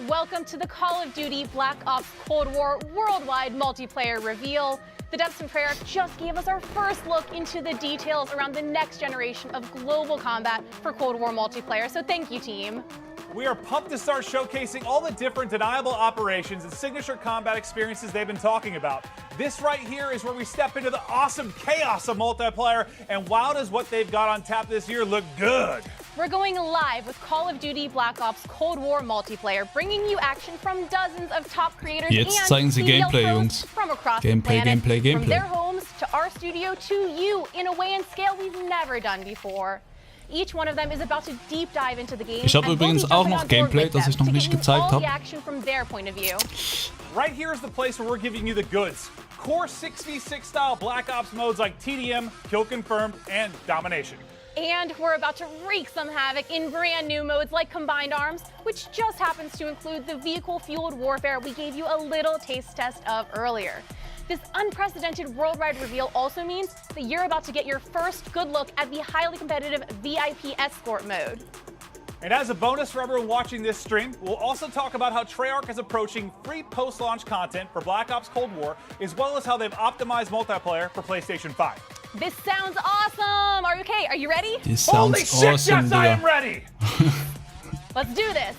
Welcome to the Call of Duty Black Ops Cold War worldwide multiplayer reveal. The Devs and Treyarch just gave us our first look into the details around the next generation of global combat for Cold War multiplayer, so thank you, team. We are pumped to start showcasing all the different deniable operations and signature combat experiences they've been talking about. This right here is where we step into the awesome chaos of multiplayer, and wow, does what they've got on tap this year look good. We're going live with Call of Duty Black Ops Cold War multiplayer, bringing you action from dozens of top creators Jetzt zeigen sie Gameplay, Jungs. From across Gameplay, the planet, Gameplay. From their homes to our studio to you in a way and scale we've never done before. Each one of them is about to deep dive into the game. Ich habe übrigens auch noch Gameplay, das ich noch nicht gezeigt habe. Right here is the place where we're giving you the goods. Core 6v6 style Black Ops modes like TDM, Kill Confirmed, and Domination. And we're about to wreak some havoc in brand new modes like Combined Arms, which just happens to include the vehicle-fueled warfare we gave you a little taste test of earlier. This unprecedented worldwide reveal also means that you're about to get your first good look at the highly competitive VIP Escort mode. And as a bonus for everyone watching this stream, we'll also talk about how Treyarch is approaching free post-launch content for Black Ops Cold War, as well as how they've optimized multiplayer for PlayStation 5. This sounds awesome! Are you okay? Are you ready? This sounds Holy shit, awesome, yes, I am ready! Let's do this!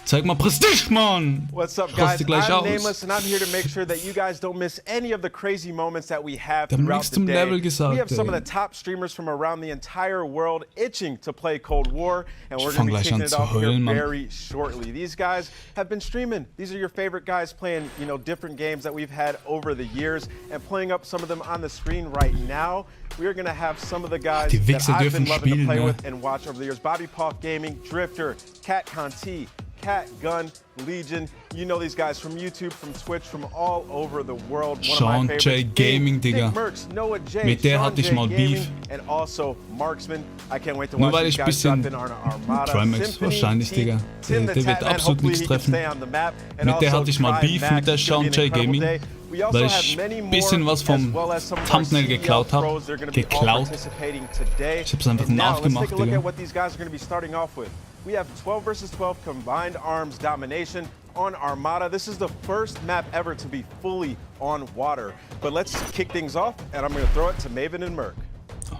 Zeig mal Prestige, Mann! What's up, guys? I'm Nameless, and I'm here to make sure that you guys don't miss any of the crazy moments that we have throughout the day. We have some of the top streamers from around the entire world itching to play Cold War, and we're going to be kicking it off here very shortly. These guys have been streaming. These are your favorite guys playing, you know, different games that we've had over the years, and playing up some of them on the screen right now. We are going to have some of the guys that I've been loving to play with and watch over the years. Bobby Poff Gaming, Drifter, Cat Conti, Cat Gun, Legion, you know these guys from YouTube, from Twitch, from all over the world. Sean J Gaming, Digga. Mit der hatte ich mal Beef. And also Marksman. I can't wait to Nur watch weil these ich ein guys drop bisschen in on Armada. Trimax wahrscheinlich, Digga. Der wird absolut nichts treffen. Mit der hatte ich mal Beef, mit der Sean J Gaming. Weil ich ein bisschen was vom Thumbnail geklaut habe. Ich hab's einfach nachgemacht, Digga. We have 12 versus 12 Combined Arms Domination on Armada. This is the first map ever to be fully on water. But let's kick things off, and I'm going to throw it to Maven and Merc.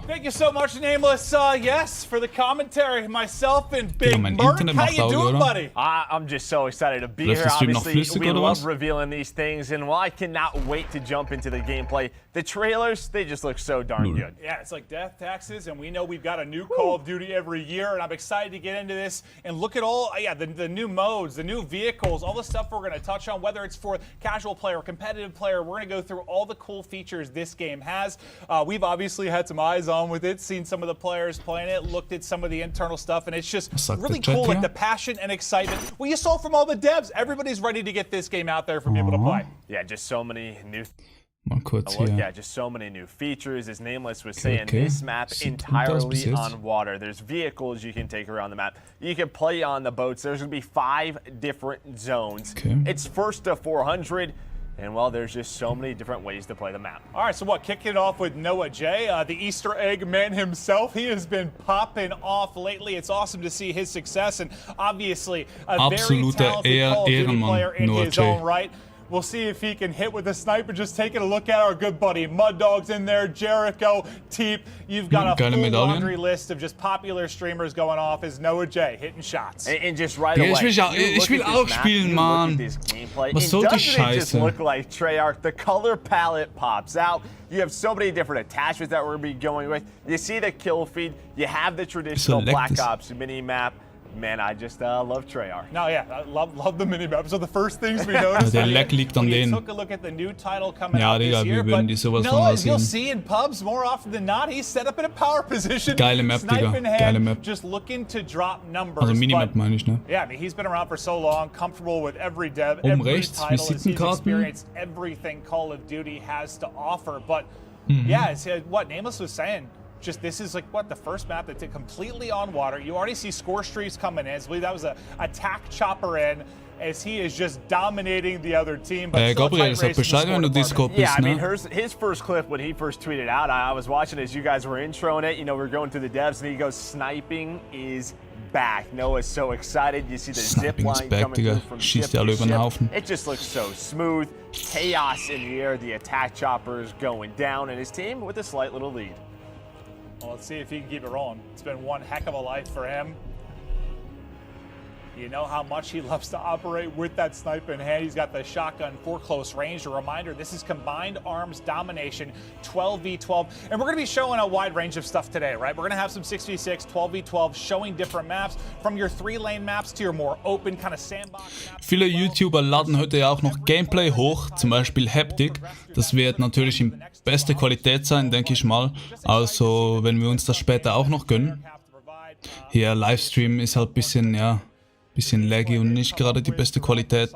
Thank you so much, Nameless. Yes, for the commentary, myself and Big Merc. How you doing, buddy? I'm just so excited to be here. Obviously, we love revealing these things, and while I cannot wait to jump into the gameplay, the trailers, they just look so darn good. Yeah, it's like death taxes, and we know we've got a new Call of Duty every year, and I'm excited to get into this and look at all, the new modes, the new vehicles, all the stuff we're going to touch on, whether it's for casual player or competitive player. We're going to go through all the cool features this game has. We've obviously had some eyes on with it, seen some of the players playing it, looked at some of the internal stuff, and it's just really cool, like the passion and excitement. Well, you saw from all the devs, everybody's ready to get this game out there for people to play. Yeah, just so many new yeah, just so many new features. As Nameless was saying, this map entirely on water. There's vehicles you can take around the map. You can play on the boats. There's going to be 5 different zones. It's first to 400. And, well, there's just so many different ways to play the map. All right, so kicking it off with Noah J, the Easter egg man himself. He has been popping off lately. It's awesome to see his success, and obviously a very talented Call of Duty player in his own right. We'll see if he can hit with a sniper. Just taking a look at our good buddy Mud Dog's in there, Jericho, Teep. You've got a full laundry list of just popular streamers going off as Noah J hitting shots. And just right away, ich will auch spielen, Mann. Was soll die Scheiße? It just look like Treyarch? The color palette pops out. You have so many different attachments that we're going to be going with. You see the kill feed. You have the traditional Black Ops mini map. man, I just love Treyarch. No, yeah, I love the mini-map. So the first things we noticed der Lag liegt an denen. took a look at the new title coming Ja, out Digga, this year, wir würden die sowas von as you'll rasieren. see in pubs more often than not, he's set up in a power position. Geile Map, snipe Digga, in hand, geile Map. just looking to drop numbers. Also Minimap meine ich, ne? Yeah, I mean, he's been around for so long, comfortable with every dev, Oben every rechts, title, as he's Visitenkarten. experienced everything Call of Duty has to offer. But Mhm. yeah, it's what Nameless was saying. Just this is like what the first map that did completely on water. You already see score streaks coming in. I believe that was a attack chopper in as he is just dominating the other team. But still a Gabriel, tight sag race in the Bescheid, wenn du score Discord department. bist, Yeah, I mean, ne? his first clip when he first tweeted out, I was watching as you guys were introing it. You know, we're going through the devs, and he goes, "Sniping is back." Noah's so excited. You see the zip Sniping is line back, coming Digga. through from Schießt ship die alle to über den ship. Haufen. It just looks so smooth. Chaos in the air. The attack chopper is going down, and his team with a slight little lead. Well, let's see if he can keep it rolling. It's been one heck of a life for him. You know how much he loves to operate with that sniper in hand. He's got the shotgun for close range. A reminder, this is combined arms domination, 12v12. And we're going to be showing a wide range of stuff today, right? We're going to have some 6v6, 12v12, showing different maps, from your 3-lane maps to your more open kind of sandbox maps. Viele YouTuber laden heute ja auch noch Gameplay hoch, zum Beispiel Haptic. Das wird natürlich in bester Qualität sein, denke ich mal. Also, wenn wir uns das später auch noch gönnen. Hier, Livestream ist halt ein bisschen, ja, bisschen laggy und nicht gerade die beste Qualität.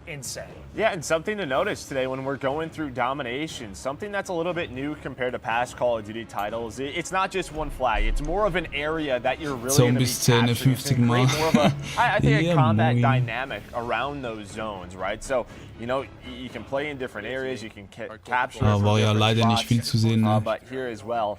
Insane. Yeah, and something to notice today when we're going through Domination, something that's a little bit new compared to past Call of Duty titles. It's not just one flag, it's more of an area that you're really going to be capturing. 50 Mal. More of a, I think Ja, a combat moin. dynamic around those zones, right? So, you know, you can play in different areas, you can capture War ja different leider nicht spots, viel zu sehen, ne? but here as well.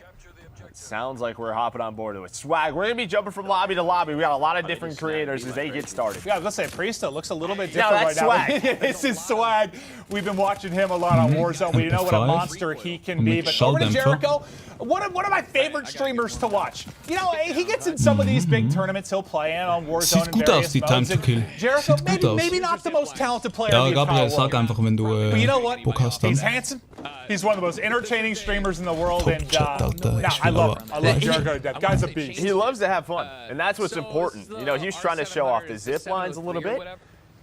Sounds like we're hopping on board with swag. We're going to be jumping from lobby to lobby. We got a lot of different creators as they get started. Yeah, I was going to say, Priesta looks a little bit No, different that's right swag. now. This is swag. We've been watching him a lot on Warzone. We know what a monster he can be. But over to Jericho, one of my favorite streamers to watch. You know, he gets in some of these big tournaments he'll play in on Warzone Sieht and gut aus, various die Time modes. to Kill. Jericho, Sieht gut aus. maybe not the most talented player Ja, in the Gabriel, entire sag world. einfach, wenn du But you know what? Bock hast dann. He's handsome. He's one of the most entertaining streamers in the world. Top And chat, Alter. nah, Ich I will love aber... Jericho. That guy's a beast. He loves to have fun, and that's what's important. You know, he's trying to show off the zip lines a little bit.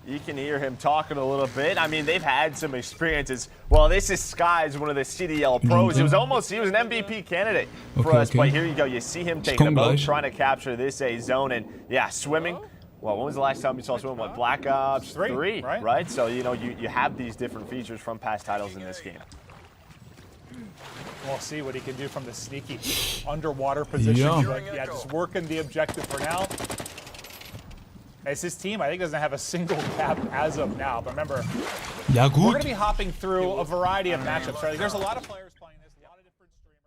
You can hear him talking a little bit. I mean, they've had some experiences. Well, this is Sky's one of the CDL pros. He was an MVP candidate for us, but here you go. You see him taking a boat, trying to capture this A zone, and yeah, swimming. Well, when was the last time you saw swimming? What, Black Ops 3, right? So, you know, you have these different features from past titles in this game. We'll see what he can do from the sneaky underwater position. Yeah. But yeah, just working the objective for now. As his team, I think, doesn't have a single cap as of now. But remember, Ja, we're gut. going to be hopping through a variety of matchups. Right? There's a lot of players playing this, a lot of different streamers.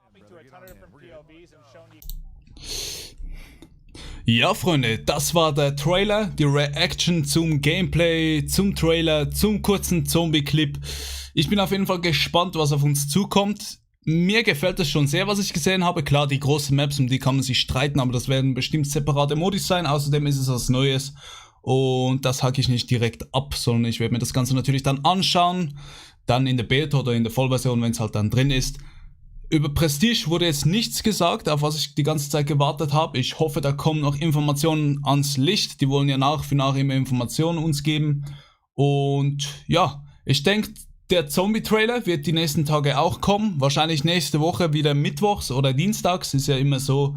Hopping through a ton of different POVs and showing you. Ja, Freunde, das war der Trailer, die Reaction zum Gameplay, zum Trailer, zum kurzen Zombie-Clip. Ich bin auf jeden Fall gespannt, was auf uns zukommt. Mir gefällt es schon sehr, was ich gesehen habe. Klar, die großen Maps, um die kann man sich streiten, aber das werden bestimmt separate Modis sein. Außerdem ist es was Neues und das hacke ich nicht direkt ab, sondern ich werde mir das Ganze natürlich dann anschauen. Dann in der Beta oder in der Vollversion, wenn es halt dann drin ist. Über Prestige wurde jetzt nichts gesagt, auf was ich die ganze Zeit gewartet habe. Ich hoffe, da kommen noch Informationen ans Licht. Die wollen ja nach für nach immer Informationen uns geben. Und ja, ich denke, der Zombie-Trailer wird die nächsten Tage auch kommen. Wahrscheinlich nächste Woche wieder mittwochs oder dienstags. Ist ja immer so,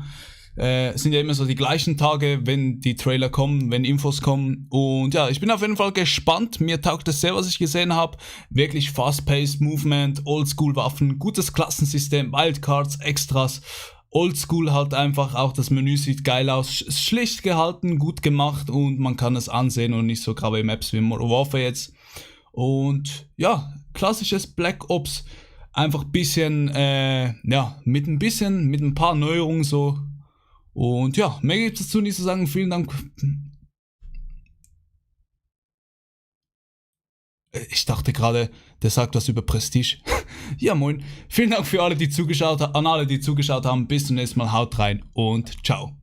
sind ja immer so die gleichen Tage, wenn die Trailer kommen, wenn Infos kommen. Und ja, ich bin auf jeden Fall gespannt. Mir taugt es sehr, was ich gesehen habe. Wirklich fast-paced Movement, Oldschool-Waffen, gutes Klassensystem, Wildcards, Extras. Oldschool halt einfach, auch das Menü sieht geil aus. Ist schlicht gehalten, gut gemacht und man kann es ansehen und nicht so graue Maps wie Modern Warfare jetzt. Und ja, klassisches Black Ops. Einfach ein bisschen, ja, mit ein paar Neuerungen so. Und ja, mehr gibt es dazu nicht zu sagen. Vielen Dank. Ich dachte gerade, der sagt was über Prestige. Ja, moin. Vielen Dank für alle, die zugeschaut haben. Bis zum nächsten Mal. Haut rein und ciao.